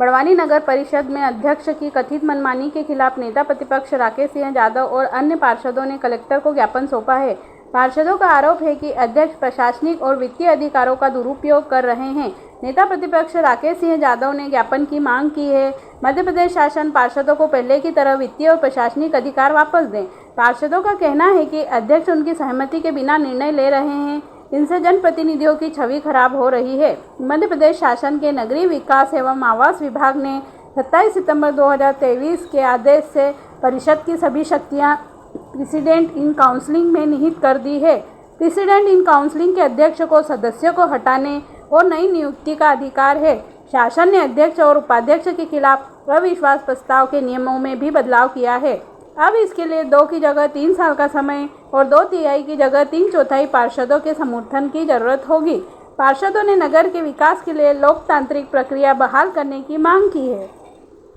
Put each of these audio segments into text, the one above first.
बड़वानी नगर परिषद में अध्यक्ष की कथित मनमानी के खिलाफ नेता प्रतिपक्ष राकेश सिंह यादव और अन्य पार्षदों ने कलेक्टर को ज्ञापन सौंपा है। पार्षदों का आरोप है कि अध्यक्ष प्रशासनिक और वित्तीय अधिकारों का दुरुपयोग कर रहे हैं। नेता प्रतिपक्ष राकेश सिंह यादव ने ज्ञापन की मांग की है। मध्य प्रदेश शासन पार्षदों को पहले की तरह वित्तीय और प्रशासनिक अधिकार वापस दें। पार्षदों का कहना है कि अध्यक्ष उनकी सहमति के बिना निर्णय ले रहे हैं। इनसे जनप्रतिनिधियों की छवि खराब हो रही है। मध्य प्रदेश शासन के नगरीय विकास एवं आवास विभाग ने 27 सितंबर 2023 के आदेश से परिषद की सभी शक्तियां प्रेसिडेंट इन काउंसिलिंग में निहित कर दी है। प्रेसिडेंट इन काउंसिलिंग के अध्यक्ष को सदस्यों को हटाने और नई नियुक्ति का अधिकार है। शासन ने अध्यक्ष और उपाध्यक्ष के खिलाफ अविश्वास प्रस्ताव के नियमों में भी बदलाव किया है। अब इसके लिए 2 की जगह 3 साल का समय और 2/3 की जगह 3/4 पार्षदों के समर्थन की जरूरत होगी। पार्षदों ने नगर के विकास के लिए लोकतांत्रिक प्रक्रिया बहाल करने की मांग की है।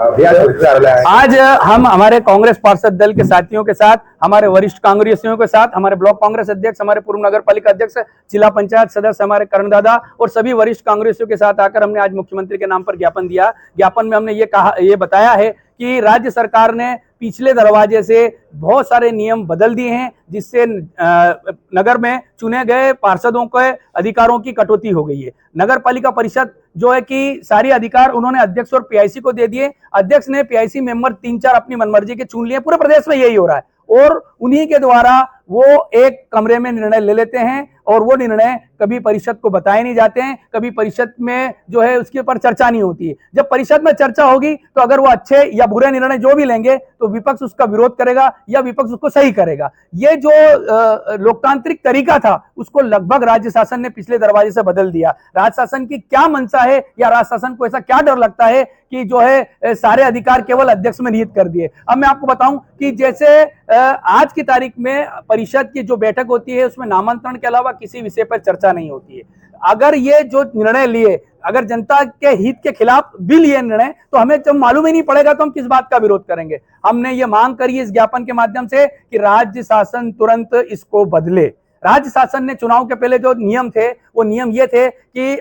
आज हम हमारे कांग्रेस पार्षद दल के साथियों के साथ, हमारे वरिष्ठ कांग्रेसियों के साथ, हमारे ब्लॉक कांग्रेस अध्यक्ष, हमारे पूर्व नगर पालिका अध्यक्ष, जिला पंचायत सदस्य हमारे करण दादा और सभी वरिष्ठ कांग्रेसियों के साथ आकर हमने आज मुख्यमंत्री के नाम पर ज्ञापन दिया। ज्ञापन में हमने ये बताया है कि राज्य सरकार ने पिछले दरवाजे से बहुत सारे नियम बदल दिए हैं, जिससे नगर में चुने गए पार्षदों के अधिकारों की कटौती हो गई है। नगर पालिका परिषद जो है कि सारी अधिकार उन्होंने अध्यक्ष और पीआईसी को दे दिए। अध्यक्ष ने पीआईसी मेंबर 3-4 अपनी मनमर्जी के चुन लिए। पूरे प्रदेश में यही हो रहा है और उन्हीं के द्वारा वो एक कमरे में निर्णय ले लेते हैं और वो निर्णय कभी परिषद को बताए नहीं जाते हैं, कभी परिषद में जो है उसके ऊपर चर्चा नहीं होती है। जब परिषद में चर्चा होगी तो अगर वो अच्छे या बुरे निर्णय जो भी लेंगे तो विपक्ष उसका विरोध करेगा या विपक्ष उसको सही करेगा। ये जो लोकतांत्रिक तरीका था उसको लगभग राज्य शासन ने पिछले दरवाजे से बदल दिया। राज्य शासन की क्या मंशा है या राज्य शासन को ऐसा क्या डर लगता है कि जो है सारे अधिकार केवल अध्यक्ष में निहित कर दिए। अब मैं आपको बताऊं कि जैसे आज की तारीख में परिषद की जो बैठक होती है उसमें नामांतरण के अलावा किसी विषय पर चर्चा नहीं होती है। अगर ये जो निर्णय लिए, अगर जनता के हित के खिलाफ भी लिए निर्णय, तो हमें जब मालूम ही नहीं पड़ेगा तो हम किस बात का विरोध करेंगे। हमने ये मांग करी इस ज्ञापन के माध्यम से कि राज्य शासन तुरंत इसको बदले। राज्य शासन ने चुनाव के पहले जो नियम थे वो नियम ये थे कि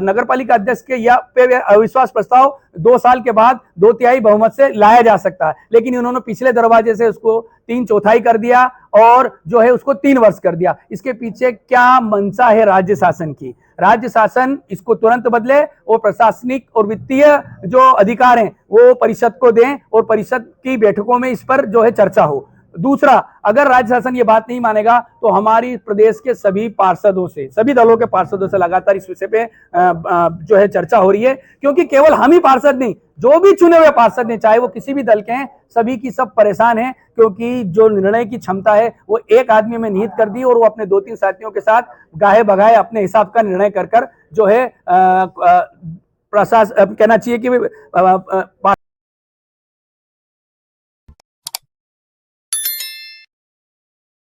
नगर पालिका अध्यक्ष के या पे अविश्वास प्रस्ताव 2 साल के बाद 2/3 बहुमत से लाया जा सकता है, लेकिन उन्होंने पिछले दरवाजे से उसको 3/4 कर दिया और जो है उसको 3 वर्ष कर दिया। इसके पीछे क्या मंशा है राज्य शासन की? राज्य शासन इसको तुरंत बदले और प्रशासनिक और वित्तीय जो अधिकार हैं वो परिषद को दें और परिषद की बैठकों में इस पर जो है चर्चा हो। दूसरा, अगर राज्य शासन ये बात नहीं मानेगा तो हमारी प्रदेश के सभी पार्षदों से, सभी दलों के पार्षदों से लगातार इस विषय पे जो है चर्चा हो रही है, क्योंकि केवल हम ही पार्षद नहीं, जो भी चुने हुए पार्षद हैं, चाहे वो किसी भी दल के हैं, सभी की सब परेशान हैं, क्योंकि जो निर्णय की क्षमता है वो एक आदमी में निहित कर दी और वो अपने 2-3 साथियों के साथ गाहे बगाए अपने हिसाब का निर्णय कर जो है प्रशासन कहना चाहिए कि